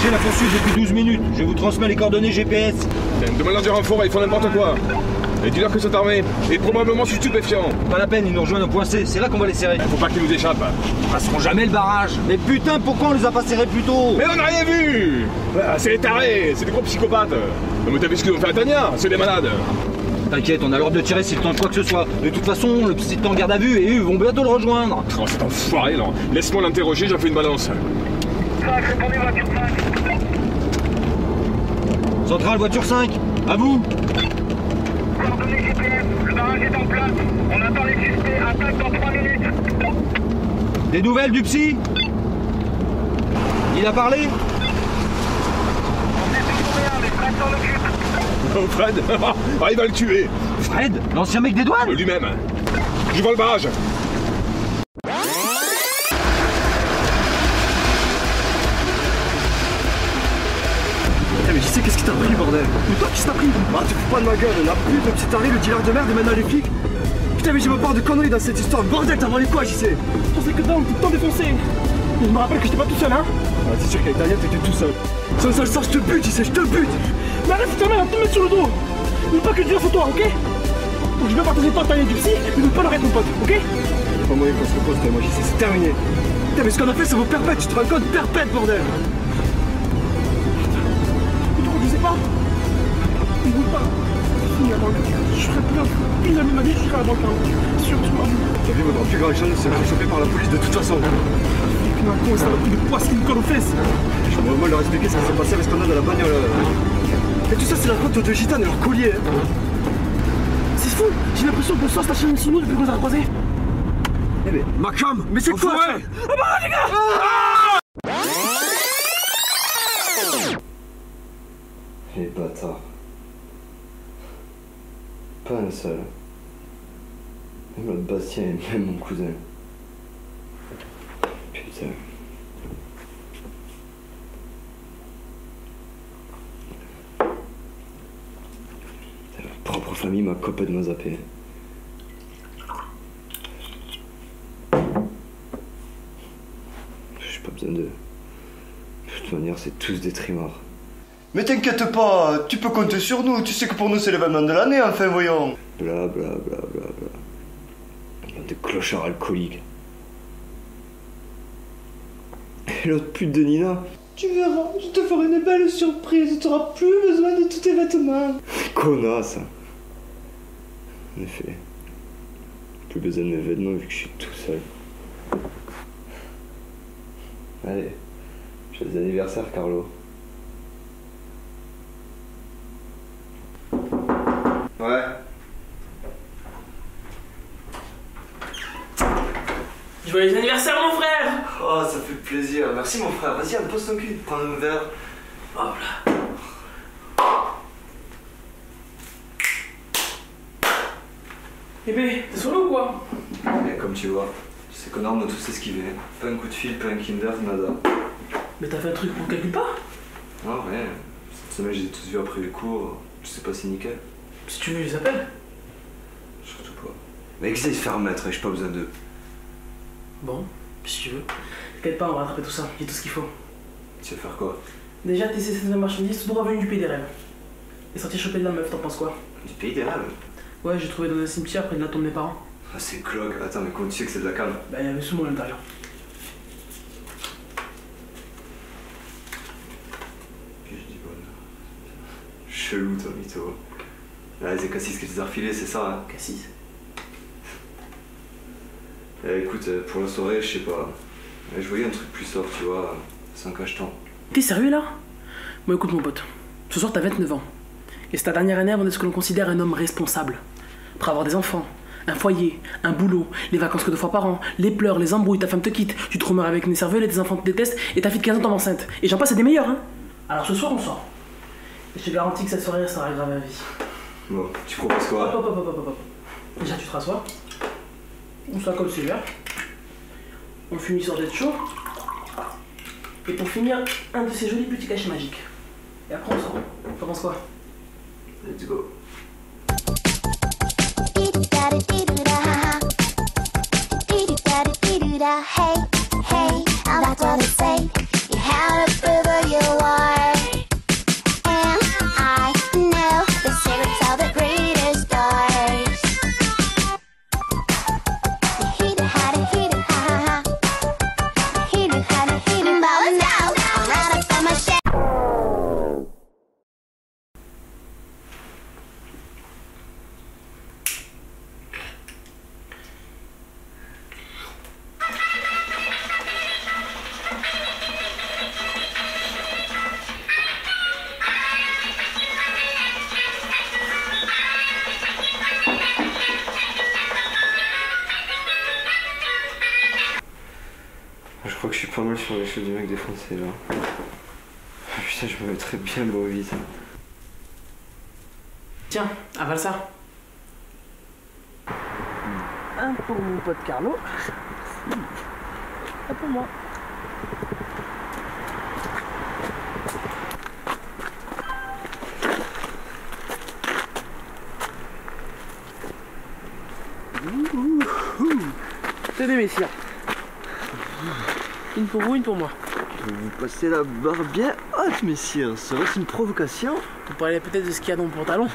Dégagez la poursuite depuis 12 minutes. Je vous transmets les coordonnées GPS. Demande-leur du renfort, ils font n'importe quoi. Et dis-leur que c'est armé. Et probablement je suis stupéfiant. Pas la peine, ils nous rejoignent au point C. C'est là qu'on va les serrer. Faut pas qu'ils nous échappent. Ils passeront jamais le barrage. Mais putain, pourquoi on les a pas serrés plus tôt? Mais on n'a rien vu. C'est des tarés, c'est des gros psychopathes. Non mais t'as vu ce qu'ils ont fait à Tania? C'est des malades. T'inquiète, on a l'ordre de tirer s'il tente quoi que ce soit. De toute façon, le psy est en garde à vue et eux vont bientôt le rejoindre. Oh, cet enfoiré là. Laisse-moi l'interroger, j'en fais une balance. Centrale, voiture 5, à vous. Coordonnées GPS, le barrage est en place. On attend les suspects, attaque dans 3 minutes. Des nouvelles du psy? Il a parlé? On sait toujours rien, mais Fred s'en occupe. Oh Fred. Ah, il va le tuer. Fred, l'ancien mec des douanes? Lui-même. Je vois le barrage. Mais je sais qu'est-ce qui t'a pris, bordel. Mais toi, qu'est-ce qui t'a pris? Bah, tu fous pas de ma gueule, la pute, le petit taré, le dealer de merde et maintenant les flics. Putain, mais j'ai ma part de conneries dans cette histoire. Bordel, t'as volé quoi, j'y sais? Je pensais que toi, on était tout le temps défoncé. Je me rappelle que j'étais pas tout seul, hein. Ah, c'est sûr qu'avec Daniel, t'étais tout seul. Sans ça, je te bute, j'y sais, je te bute. Mais arrête, putain, à tout mettre sur le dos. N'oublie pas que je dis sur toi, ok? Donc je vais partager le temps de du psy, mais n'oublie pas le reste, mon pote, ok? Y'a pas moyen qu'on se repose, toi, moi, j'y sais, c'est terminé. Putain, mais ce qu'on a fait, ça vaut perpète, tu te rends compte? Perpète, bordel. Je sais pas. N'oublie pas. C'est fini avant le Je ferai plus une amie de ma vie, je serai avant le chaos. Surtout moi. T'as vu, votre plus grave chance, c'est faire choper par la police de toute façon. Putain, con, ça va plus de poids qui me colle aux fesses. Je vais vraiment leur expliquer ce qui s'est passé avec ce qu'on a dans la bagnole. Et tout ça, c'est la faute de gitanes et leur collier. C'est fou. J'ai l'impression que le sang se tâche sous nous depuis qu'on les a croisés. Eh mais, Macam, mais c'est quoi ça? Ah bah les gars. Les bâtards. Pas un seul. Même l'autre Bastien et même mon cousin. Putain. Ma propre famille m'a complètement zappé. J'ai pas besoin d'eux. De toute manière, c'est tous des trimards. Mais t'inquiète pas, tu peux compter sur nous, tu sais que pour nous c'est l'événement de l'année, enfin voyons. Bla bla bla bla bla. Des clochards alcooliques. Et l'autre pute de Nina. Tu verras, je te ferai une belle surprise. Tu n'auras plus besoin de tous tes vêtements. Connasse. En effet. Plus besoin de mes vêtements vu que je suis tout seul. Allez, joyeux anniversaire Carlo. Ouais. Joyeux anniversaire mon frère! Oh, ça fait plaisir. Merci mon frère. Vas-y, pose ton cul, prends un verre. Hop là. Eh ben, t'es solo ou quoi? Et comme tu vois, c'est connard m'a tous esquivé. Pas un coup de fil, pas un Kinder, nada. Mais t'as fait un truc pour le calcul pas? Non, rien. Cette semaine, j'ai tous vus après les cours. Je sais pas si nickel. Si tu veux, je les appelle. Surtout pas. Mais qu'ils aillent se faire mettre, j'ai pas besoin d'eux. Bon, si tu veux. T'inquiète pas, on va rattraper tout ça. J'ai tout ce qu'il faut. Tu vas faire quoi? Déjà, t'es cessé de marchandises tout droit venu du pays des rêves. Et sorti choper de la meuf, t'en penses quoi? Du pays des rêves? Ouais, j'ai trouvé dans un cimetière près de la tombe des parents. Ah, c'est cloque. Attends, mais comment tu sais que c'est de la cam? Bah, il y avait sous moi à l'intérieur. Puis je dis bonne. Chelou, toi, mytho. Là, c'est Cassis qui les a refilés, c'est ça, hein? Cassis? Écoute, pour la soirée, je sais pas. Je voyais un truc plus soft, tu vois, sans cacheton. T'es sérieux là? Bon, écoute, mon pote. Ce soir, t'as 29 ans. Et c'est ta dernière année avant de ce que l'on considère un homme responsable. Pour avoir des enfants, un foyer, un boulot, les vacances que 2 fois par an, les pleurs, les embrouilles, ta femme te quitte, tu te remets avec une cervelle et tes enfants te détestent et ta fille de 15 ans tombe enceinte. Et j'en passe, c'est des meilleurs, hein? Alors ce soir, on sort. Et je te garantis que cette soirée sera grave à vie. Bon, tu proposes quoi? Hop. Déjà, tu te rassois. On se comme c'est vert. On fume une sorte d'être chaud. Et pour finir, un de ces jolis petits cachets magiques. Et après, on sort. T'en penses quoi? Let's go. Hey, hey, that's what I say. You had a river you want. suis pas mal sur l'échelle du mec défoncé là. Ah, putain, je me mettrais bien le vite. Tiens, avale ça. Un pour mon pote Carlo. Un pour moi. Tenez messieurs. Une pour vous, une pour moi. Vous passez la barre bien haute, messieurs. Serait-ce une provocation? Vous parlez peut-être de ce qu'il y a dans mon pantalon.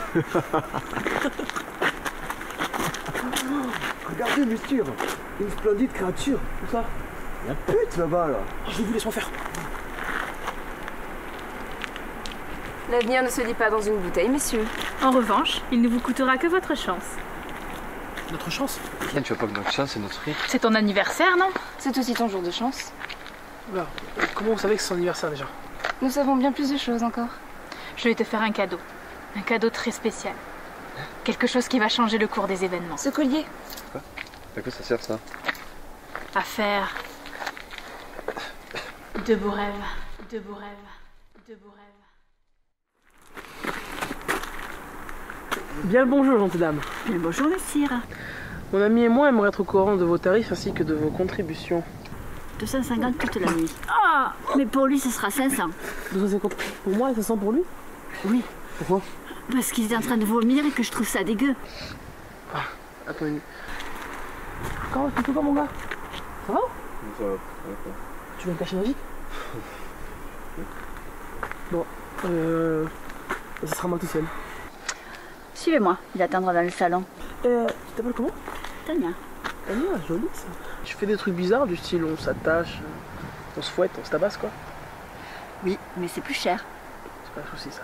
Regardez, messieurs. Une splendide créature. Où ça? La pute là-bas, là. Je vous laisse en faire. L'avenir ne se lit pas dans une bouteille, messieurs. En revanche, il ne vous coûtera que votre chance. Notre chance? Tiens, tu vois pas que notre chance, c'est notre vie. C'est ton anniversaire, non? C'est aussi ton jour de chance. Oula, comment vous savez que c'est son anniversaire déjà? Nous savons bien plus de choses encore. Je vais te faire un cadeau. Un cadeau très spécial. Quelque chose qui va changer le cours des événements. Ce collier. Quoi? À quoi ça sert ça? À faire de beaux rêves, de beaux rêves, de beaux rêves. Bien le bonjour, gentille dame. Bien le bonjour, messire. Mon ami et moi aimeraient être au courant de vos tarifs ainsi que de vos contributions. 250 toute la nuit. Ah, mais pour lui, ce sera 500. 250 pour moi et 500 pour lui? Oui. Pourquoi? Parce qu'il est en train de vomir et que je trouve ça dégueu. Ah, attends une minute. Comment tu fais quoi, mon gars? Ça va? Ça va. Tu veux me cacher ma vie? Bon, ça sera moi tout seul. Suivez-moi, il attendra dans le salon. Tu t'appelles comment? Tania. Tania, joli ça. Je fais des trucs bizarres du style on s'attache, on se fouette, on se tabasse quoi. Oui, mais c'est plus cher. C'est pas un souci ça.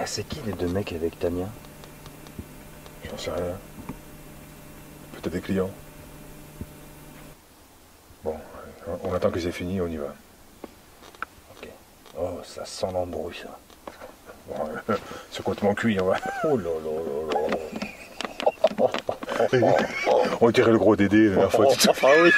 C'est qui les deux mecs avec Tania? J'en sais rien. Peut-être des clients. Bon, on attend que c'est fini, on y va. Ok. Oh, ça sent l'embrouille ça. Bon, c'est complètement cuit, on va. Oh là là là là. On dirait le gros Dédé la dernière fois. Ah oui.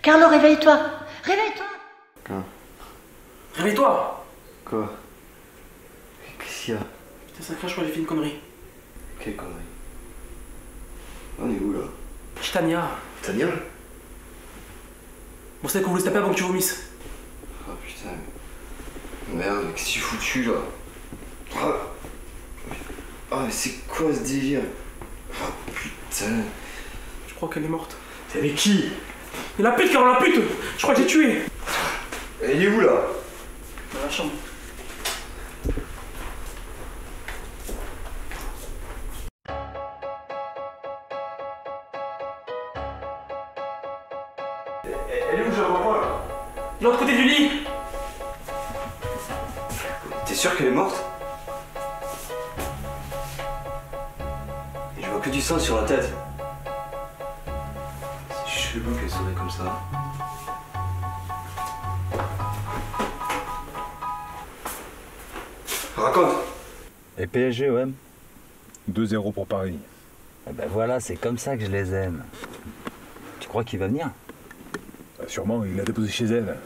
Carlo, réveille-toi. Réveille-toi. Quoi? Réveille-toi. Quoi? Qu'est-ce qu'il y a? Putain, ça fait, je crois que j'ai fait une connerie. Quelle connerie? On est où là? Chez Tania. Tania? Bon, c'est qu'on voulait se taper avant que tu vomisses. Oh putain. Merde, qu'est-ce que tu foutu là? Oh, mais c'est quoi ce délire? Oh putain. Je crois qu'elle est morte. T'es avec qui? Mais la pute, Carlo, la pute! Je crois que j'ai tué! Elle est où là? Dans la chambre. Elle est où, je la vois pas là? De l'autre côté du lit! T'es sûr qu'elle est morte? vois que du sang sur la tête. C'est chelou qu'elle sourit comme ça. Raconte. Et PSG, OM? 2-0 pour Paris. Eh ben voilà, c'est comme ça que je les aime. Tu crois qu'il va venir? Bah, sûrement, il l'a déposé chez elle.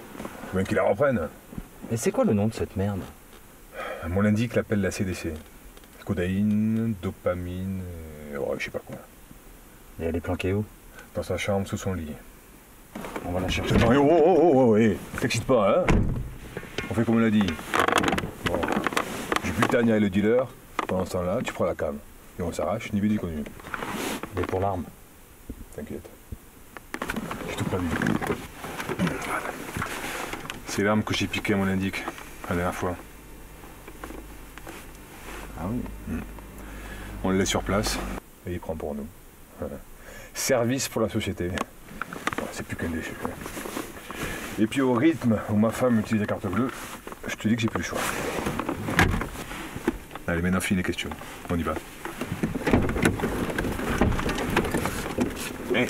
Faut bien qu'il la reprenne. Et c'est quoi le nom de cette merde? Mon l'indique l'appelle la CDC. Codaïne, dopamine, ouais, je sais pas quoi. Et elle est planquée où? Dans sa chambre, sous son lit. On va la chercher. Non, oh, t'excites pas, hein? On fait comme on l'a dit. Bon. J'ai plus Tania et le dealer. Pendant ce temps-là, tu prends la cam. Et on s'arrache, ni vu ni connu. Et pour l'arme? T'inquiète. J'ai tout prévu. C'est l'arme que j'ai piquée à mon indique la dernière fois. Ah oui. On le laisse sur place et il prend pour nous. Service pour la société. Bon, c'est plus qu'un déchet. Et puis au rythme où ma femme utilise la carte bleue, je te dis que j'ai plus le choix. Allez, maintenant fini les questions. On y va. Hey,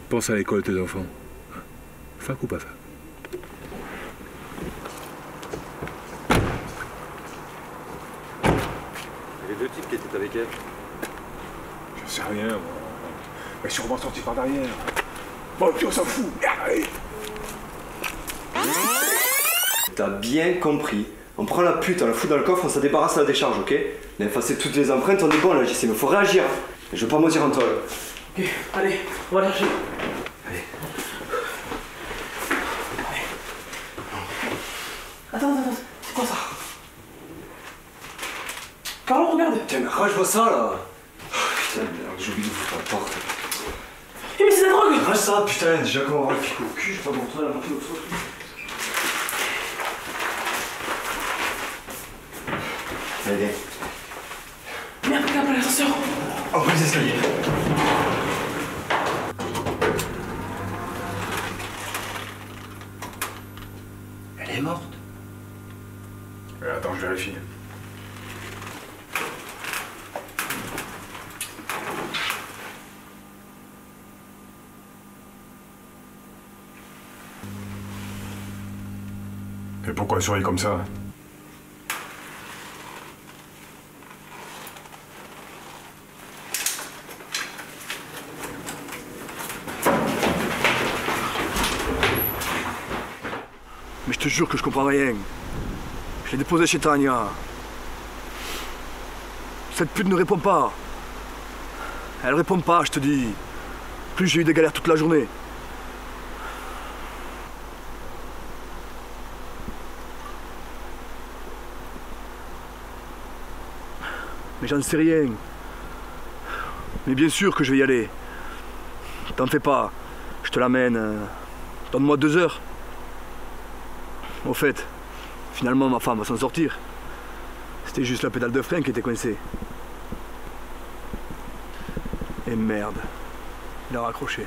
pense à l'école de tes enfants. Fac ou pas fac? Les deux types qui étaient avec elle. Je sais rien, moi. Mais sûrement sorti par derrière. Bon, et puis on s'en fout. Allez. T'as bien compris. On prend la pute, on la fout dans le coffre, on s'en débarrasse à la décharge, ok? On a effacé toutes les empreintes, on est bon là, JC, mais faut réagir. Et je veux pas maudire en toile. Ok, allez, on va la chercher. Allez. Attends, c'est quoi ça? Carlo, regarde. Putain, mais range-moi ça là. Oh, putain, merde, j'ai oublié d'ouvrir la porte. Eh mais c'est de la drogue. Range ça, putain, déjà qu'on va avoir le flic au cul, je vais pas me retrouver à la moitié de l'autre. Allez, viens. Merde, regarde l'ascenseur. On prend les escaliers. Elle est morte. Attends, je vérifie. Et pourquoi elle sourit comme ça? Mais je te jure que je comprends rien. Je l'ai déposé chez Tania. Cette pute ne répond pas. Elle répond pas, je te dis. Plus j'ai eu des galères toute la journée. Mais j'en sais rien. Mais bien sûr que je vais y aller. T'en fais pas. Je te l'amène. Donne-moi 2 heures. Au fait, finalement ma femme va s'en sortir. C'était juste la pédale de frein qui était coincée. Et merde, il a raccroché.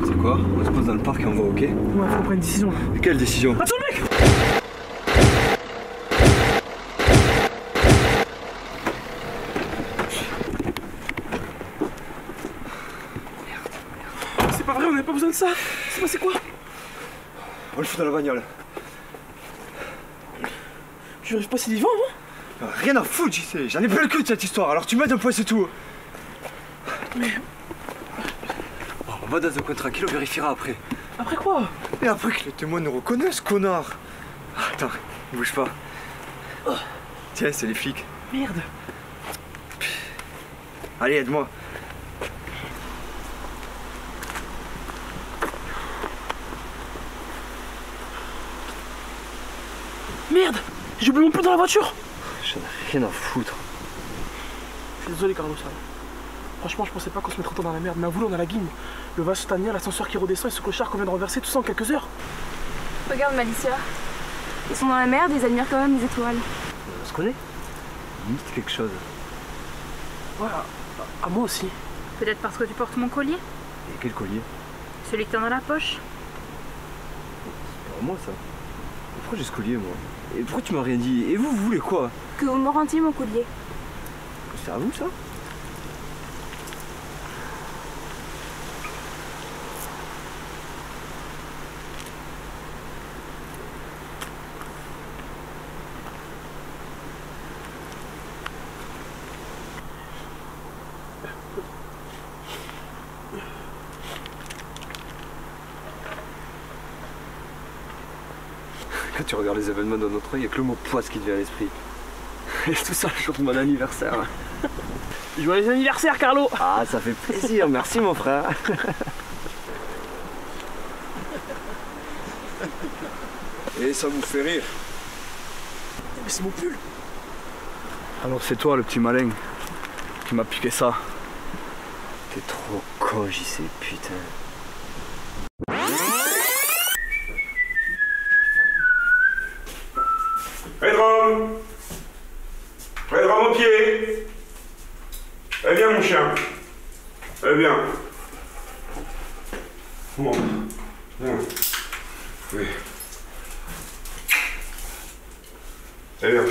C'est quoi? On se pose dans le parc et on va ok? Ouais, faut qu'on prenne une décision. Quelle décision? Attends, mec. C'est pas vrai, on n'avait pas besoin de ça. C'est passé quoi? On le fout dans la bagnole. Tu arrives pas si vivant, hein? Rien à foutre, JC. J'en ai plus le cul de cette histoire, alors tu m'aides un peu, c'est tout. Mais Bon, on va dans un coin tranquille, on vérifiera après. après quoi? Et après que les témoins nous reconnaissent, connard. Attends, bouge pas. Tiens, c'est les flics. Merde. Allez, aide-moi. Merde. J'ai oublié mon pull dans la voiture. J'en ai rien à foutre. Je suis désolé, Carlos. Franchement, je pensais pas qu'on se mettrait autant dans la merde. Mais à vous, on a la guigne. Le vase Tania, l'ascenseur qui redescend et ce clochard qu'on vient de renverser, tout ça en quelques heures. Regarde Malicia. Ils sont dans la merde, ils admirent quand même les étoiles. On se connaît? Dites quelque chose. Ouais, à moi aussi. Peut-être parce que tu portes mon collier? Et quel collier? Celui que t'as dans la poche? moi ça. Pourquoi j'ai ce collier moi? Et pourquoi tu m'as rien dit? Et vous voulez quoi? Que vous me rendiez mon collier. C'est à vous ça? Quand tu regardes les événements de notre œil, il n'y a que le mot poisse qui te vient à l'esprit. Et tout ça le jour de mon anniversaire. Joyeux anniversaire, Carlo! Ah, ça fait plaisir, merci mon frère. Et ça vous fait rire? Mais c'est mon pull. Alors c'est toi le petit malin qui m'a piqué ça. T'es trop con, j'y sais, putain. Redrum! Redrum au pied! Eh bien mon chien! Eh bien! Bon. Bien. Oui. Eh bien.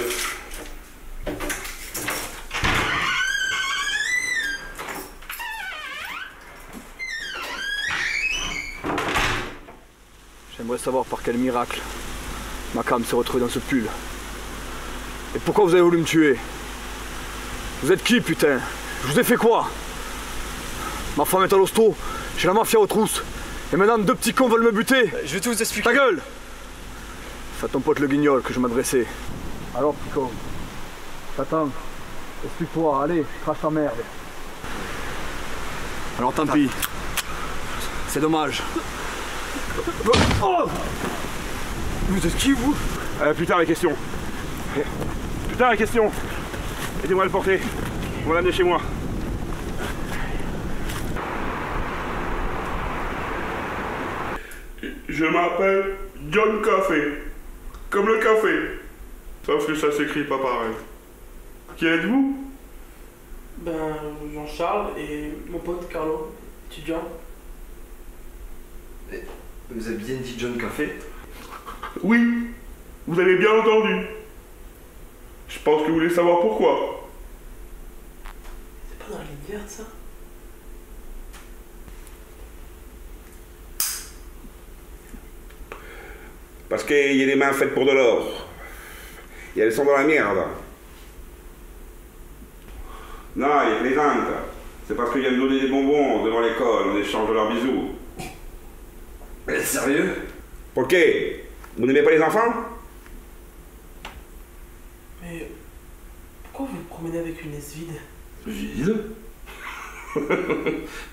J'aimerais savoir par quel miracle ma cam s'est retrouvée dans ce pull. Et pourquoi vous avez voulu me tuer? Vous êtes qui, putain? Je vous ai fait quoi? Ma femme est à l'hosto, j'ai la mafia aux trousses. Et maintenant, deux petits cons veulent me buter. Je vais tout vous expliquer. Ta gueule! C'est à ton pote le guignol que je m'adressais. Alors, petit con, t'attends. Explique-toi, allez, crache ta merde. Alors tant pis. C'est dommage. Oh! Vous êtes qui, vous? Plus tard les questions. Plus tard les questions. Aidez-moi à le porter. On va l'amener chez moi. Je m'appelle John Café. Comme le café. Sauf que ça s'écrit pas pareil. Qui êtes-vous? Ben, Jean-Charles et mon pote Carlo, étudiant. Vous avez bien dit John Café? Oui, vous avez bien entendu. Je pense que vous voulez savoir pourquoi. C'est pas dans la ligne verte, ça? Parce qu'il y a des mains faites pour de l'or. Et elles sont dans la merde. Non, il plaisante. C'est parce qu'il vient de donner des bonbons devant l'école en échange de leurs bisous. Sérieux? Ok. Vous n'aimez pas les enfants? Mais pourquoi vous vous promenez avec une laisse vide? Vide?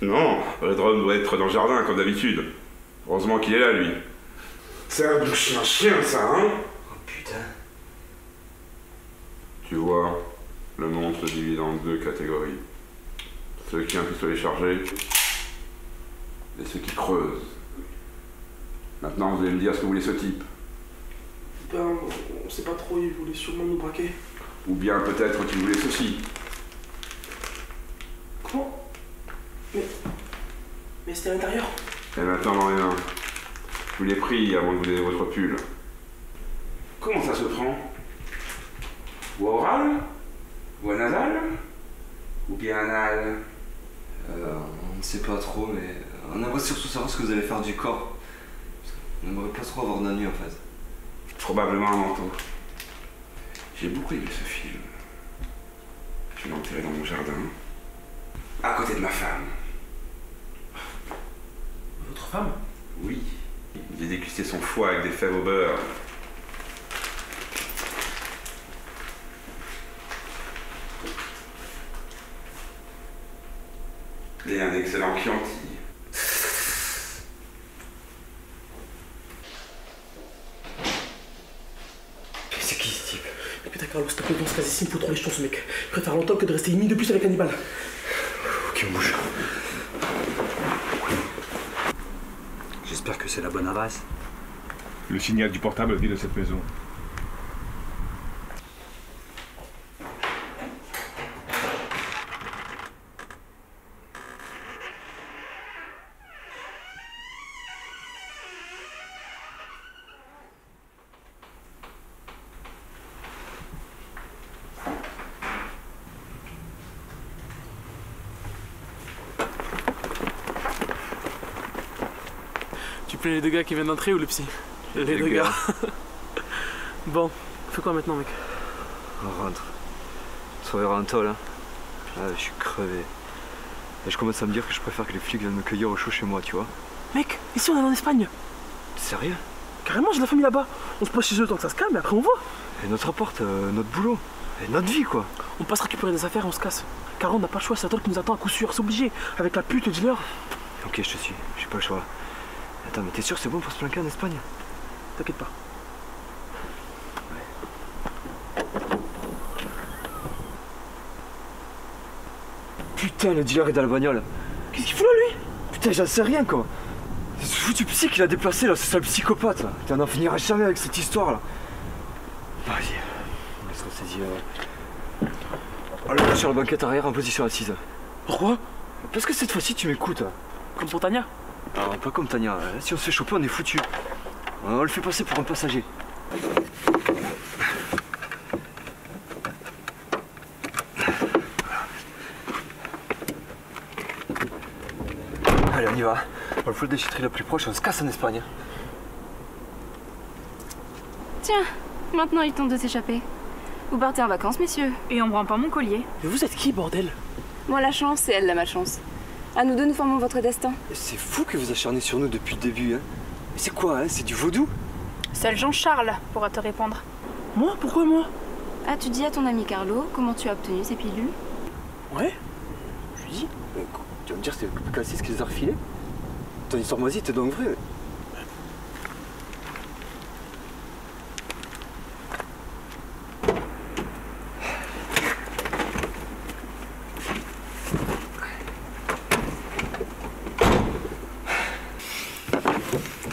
Non, le drone doit être dans le jardin comme d'habitude. Heureusement qu'il est là, lui. C'est un doux chien, ça, hein? Oh putain. Tu vois, le monde se divise en deux catégories. Ceux qui ont un pistolet chargé et ceux qui creusent. Maintenant, vous allez me dire ce que voulait ce type. Ben, on sait pas trop, il voulait sûrement nous braquer. Ou bien peut-être qu'il voulait ceci. Comment? Mais c'était à l'intérieur. Et maintenant, rien. Je vous l'ai pris avant de vous donner votre pull. Comment ça se prend? Ou oral? Ou nasal? Ou bien anal? On ne sait pas trop, mais on aimerait surtout savoir ce que vous allez faire du corps. On n'aimerait pas trop avoir d'ennui en fait. Probablement un manteau. J'ai beaucoup aimé ce film. Je l'ai enterré dans mon jardin, à côté de ma femme. Votre femme? Oui. J'ai dégusté son foie avec des fèves au beurre. Et un excellent Chianti. C'est qui ce type? Mais putain, Carlos, t'as complètement quasi ici, il faut trouver les ce mec. Je préfère longtemps que de rester une minute de plus avec Hannibal. Ok, on bouge. J'espère que c'est la bonne adresse. Le signal du portable vient de cette maison. plains les deux gars qui viennent d'entrer ou le psy? Les deux gars. Bon, on fait quoi maintenant, mec? On rentre. On se reverra en tôle, hein. Ah, je suis crevé. Et je commence à me dire que je préfère que les flics viennent me cueillir au chaud chez moi, tu vois. Mec, ici on est en Espagne. T'es sérieux? Carrément, j'ai de la famille là-bas. On se pose chez eux tant que ça se calme et après on voit. Et notre appart, notre boulot. Et notre vie, quoi. On passe récupérer des affaires et on se casse. Car on n'a pas le choix, c'est la tôle qui nous attend à coup sûr, c'est obligé. Avec la pute, le dealer. Ok, je te suis, j'ai pas le choix. Attends, mais t'es sûr c'est bon pour se planquer en Espagne? T'inquiète pas. Putain, le dealer est dans la bagnole. Qu'est-ce qu'il fout là, lui? Putain, j'en sais rien, quoi. C'est ce foutu psy qui l'a déplacé, là, c'est ça le psychopathe, là. Putain, on n'en finira jamais avec cette histoire, là. Vas-y, on laisse ressaisir. Alors, sur la banquette arrière en position assise. Pourquoi? Parce que cette fois-ci, tu m'écoutes. Comme pour Tania? Non, pas comme Tania. Si on se fait choper, on est foutu. On le fait passer pour un passager. Allez, on y va. On le fout le déchetterie la plus proche, on se casse en Espagne. Tiens, maintenant il tente de s'échapper. Vous partez en vacances, messieurs. Et on me rend pas mon collier. Mais vous êtes qui, bordel? Moi la chance, c'est elle la malchance. À nous deux, nous formons votre destin. C'est fou que vous acharnez sur nous depuis le début, hein. Mais c'est quoi, hein? C'est du vaudou? Seul Jean-Charles pourra te répondre. Moi? Pourquoi moi? As-tu dit à ton ami Carlo comment tu as obtenu ces pilules? Ouais. Je lui dis. Tu vas me dire que c'est le Cassis qui les a refilés? Ton histoire moisie, t'es donc vrai.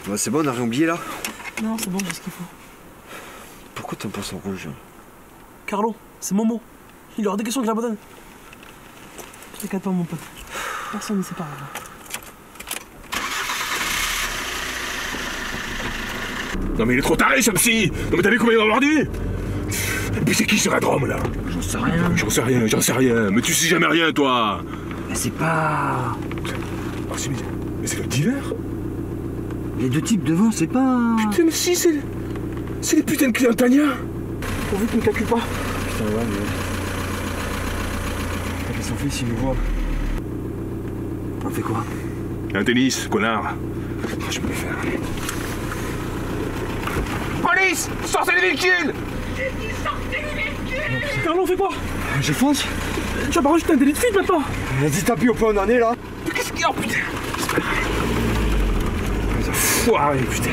Bah, c'est bon, on a rien oublié là? Non, c'est bon, j'ai ce qu'il faut. Pourquoi t'aimes pas son rouge? Carlo, c'est Momo. Il aura des questions que j'abandonne. T'inquiète pas, mon pote. Personne ne sait pas. Non mais il est trop taré ce psy. Non mais t'as vu combien il m'a mordu? Et puis c'est qui ce radrome là? J'en sais rien. J'en sais rien. Mais tu sais jamais rien toi. Mais c'est pas... Oh, mais c'est le dealer? Les deux types devant, c'est pas... Putain mais si, c'est les putains de clients de Tania. Pourvu qu'ils ne calculent pas. Putain ouais mais... Qu'est-ce qu'on fait s'ils nous voient? On fait quoi? Un tennis, connard. Je peux le faire. Police! Sortez les véhicules! Carlo, on fait quoi? Je fonce. Tu vas pas rajouter un délit de fuite maintenant? Vas-y, tapis au point où on en est là. Mais qu'est-ce qu'il y a? Oh putain! Les enfoirés, putain!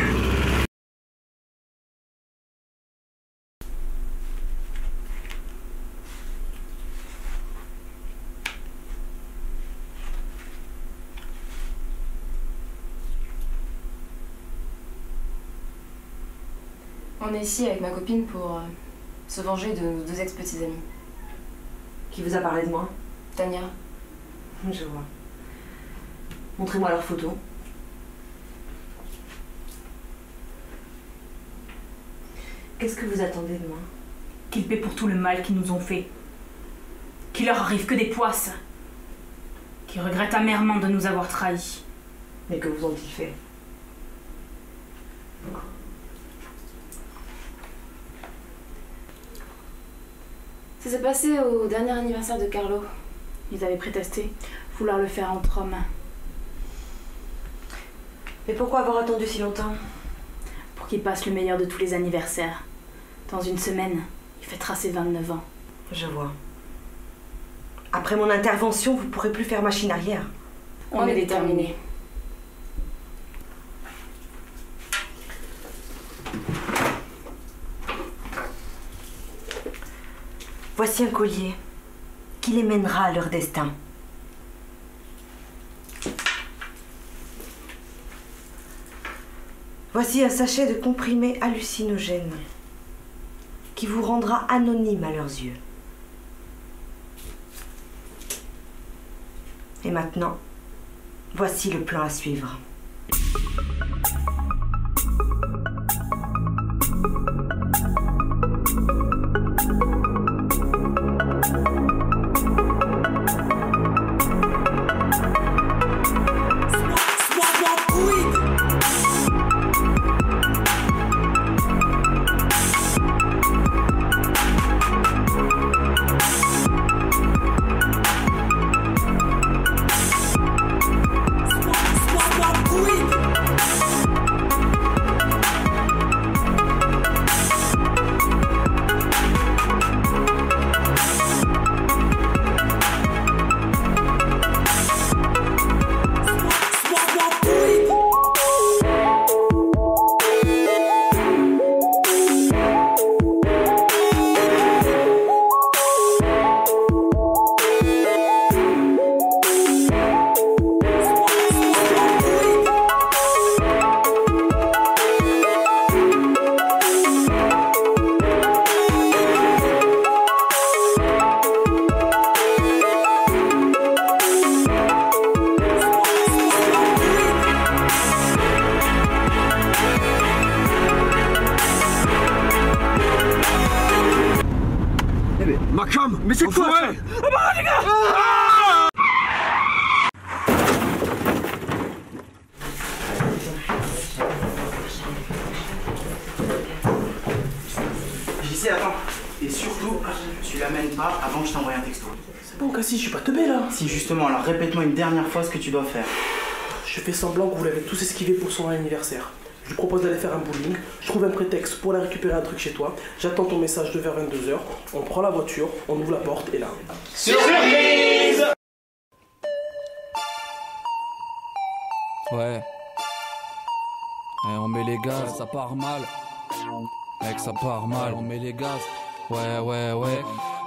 On est ici avec ma copine pour se venger de nos deux ex-petits amis. Qui vous a parlé de moi? Tania. Je vois. Montrez-moi leurs photos. Qu'est-ce que vous attendez de moi? Qu'ils paient pour tout le mal qu'ils nous ont fait. Qu'il leur arrive que des poisses. Qu'ils regrettent amèrement de nous avoir trahis. Mais que vous ont-ils fait? Ça s'est passé au dernier anniversaire de Carlo. Ils avaient prétexté vouloir le faire entre hommes. Mais pourquoi avoir attendu si longtemps? Pour qu'il passe le meilleur de tous les anniversaires. Dans une semaine, il fêtera ses 29 ans. Je vois. Après mon intervention, vous ne pourrez plus faire machine arrière. On est déterminés. Voici un collier qui les mènera à leur destin. Voici un sachet de comprimés hallucinogènes qui vous rendra anonyme à leurs yeux. Et maintenant, voici le plan à suivre. que je t'envoie un texto. C'est bon, Cassie, je suis pas teubé là. Si, justement, alors répète-moi une dernière fois ce que tu dois faire. Je fais semblant que vous l'avez tous esquivé pour son anniversaire. Je lui propose d'aller faire un bowling, je trouve un prétexte pour aller récupérer un truc chez toi, j'attends ton message de vers 22h, on prend la voiture, on ouvre la porte et là... Surprise! Ouais. Et on met les gaz, ça part mal. Mec, ça part mal, on met les gaz. Ouais.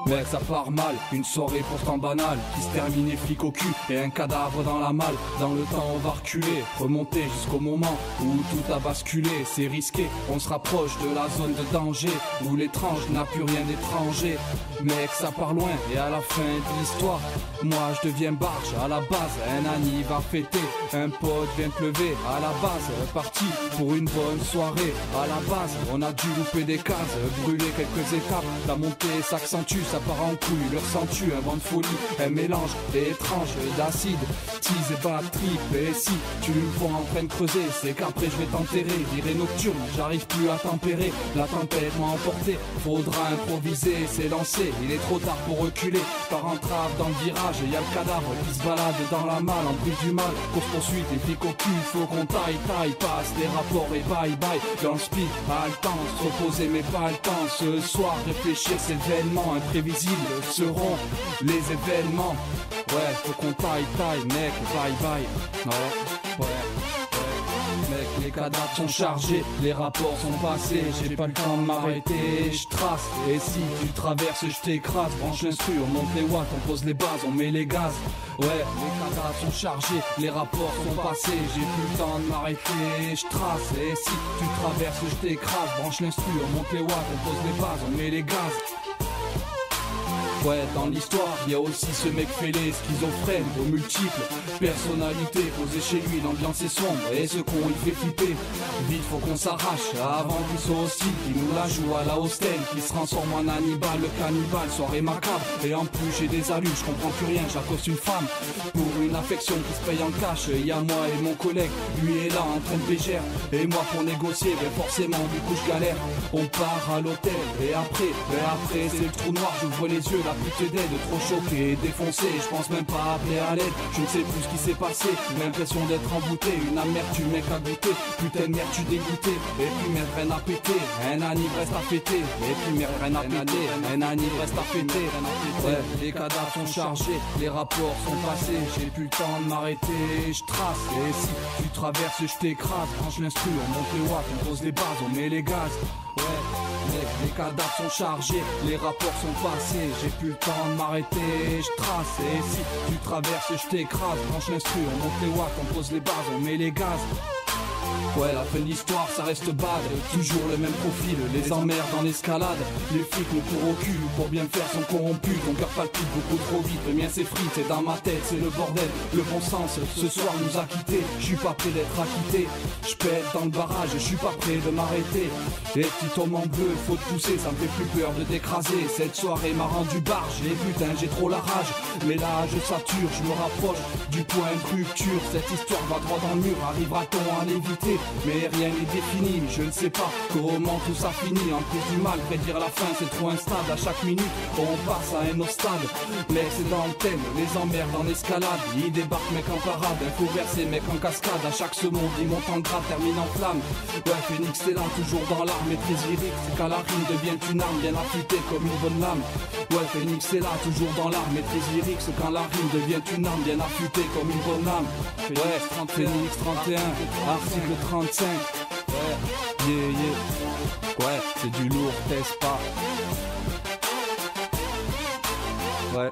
Mec, ça part mal, une soirée pourtant banale qui se termine flic au cul et un cadavre dans la malle. Dans le temps on va reculer, remonter jusqu'au moment où tout a basculé. C'est risqué, on se rapproche de la zone de danger où l'étrange n'a plus rien d'étranger. Mec, ça part loin et à la fin de l'histoire, moi je deviens barge. À la base, un anniv va fêter, un pote vient te lever. À la base, parti pour une bonne soirée. À la base, on a dû louper des cases, brûler quelques étapes. La montée s'accentue, ça part en couille, le ressens-tu, un vent de folie, un mélange étrange d'acide, tease et bad trip. Et si tu me vois en train de creuser, c'est qu'après je vais t'enterrer. Virée nocturne, j'arrive plus à tempérer, la tempête m'a emporté, faudra improviser, s'élancer, il est trop tard pour reculer. Par entrave dans le virage, y a le cadavre qui se balade dans la malle, en brise du mal, course poursuite, les flics au cul, faut qu'on taille, passe les rapports et bye, dans le speed, pas le temps, se reposer mais pas le temps, ce soir réfléchir, c'est événement imprévisible seront les événements. Ouais, faut qu'on taille, mec, bye. Ouais. Mec, les cadavres sont chargés, les rapports sont passés, j'ai pas le temps de m'arrêter, je trace. Et si tu traverses, je t'écrase, branche l'instru, on monte les watts, on pose les bases, on met les gaz. Ouais, les cadavres sont chargés, les rapports sont passés, j'ai plus le temps de m'arrêter, je trace. Et si tu traverses, je t'écrase, branche l'instru, on monte les watts, on pose les bases, on met les gaz. Ouais, dans l'histoire, y a aussi ce mec fêlé, schizophrène, aux multiples personnalités, posé chez lui, l'ambiance est sombre, et ce con il fait flipper. Vite faut qu'on s'arrache, avant qu'il soit aussi, qui nous la joue à la hostelle, qui se transforme en Hannibal, le cannibale, soirée macabre. Et en plus j'ai des allus, je comprends plus rien, j'accoste une femme, pour une affection qui se paye en cash. Y a moi et mon collègue, lui est là en train de bégère, et moi pour négocier, mais forcément du coup je galère. On part à l'hôtel, et après c'est le trou noir, j'ouvre les yeux, la pute d'aide, trop choqué, défoncé, je pense même pas appeler à l'aide, je ne sais plus ce qui s'est passé, l'impression d'être embouté, une amertume mec à goûter, putain de merde tu dégoûté, et puis merde rien à péter, un anniv reste à fêter, et puis merde rien à péter, un anniv reste à fêter, ouais, les cadavres sont chargés, les rapports sont passés, j'ai plus le temps de m'arrêter, je trace, et si tu traverses je t'écrase, branche l'instru, on monte les watts, on pose les bases, on met les gaz, ouais. Les cadavres sont chargés, les rapports sont passés, j'ai plus le temps de m'arrêter, je trace. Et si tu traverses, je t'écrase, branche l'instru, on monte les watts, on pose les bases, on met les gaz. Ouais, la fin de l'histoire, ça reste bad, toujours le même profil, les emmerdes en escalade, les flics nous courent au cul, pour bien faire sont corrompus, ton cœur palpite beaucoup trop vite, le mien c'est frites, c'est dans ma tête, c'est le bordel, le bon sens, ce soir nous a quittés, je suis pas prêt d'être acquitté, je pète dans le barrage, je suis pas prêt de m'arrêter, et petit homme en bleu, faut te pousser, ça me fait plus peur de t'écraser, cette soirée m'a rendu barge, et putain j'ai trop la rage, mais là je sature, je me rapproche du point de rupture, cette histoire va droit dans le mur, arrivera-t-on à l'éviter? Mais rien n'est défini, je ne sais pas comment tout ça finit. En plus du mal, prédire la fin c'est trop instable. À chaque minute, on passe à un autre stade. Mais c'est dans le thème, les emmerdes en escalade. Ils débarquent mec en parade, info versé mec en cascade. À chaque seconde, ils montent en grade, terminent en flamme. Ouais, Phoenix c'est là, toujours dans l'arme, maîtrise lyrique. C'est quand la rime devient une arme, bien affûtée comme une bonne lame. Ouais, Phoenix c'est là, toujours dans l'arme, maîtrise lyrique. C'est quand la rime devient une arme, bien affûtée comme une bonne lame. Ouais, Phoenix 31, article 35. Ouais, ouais, c'est du lourd, teste pas. Ouais.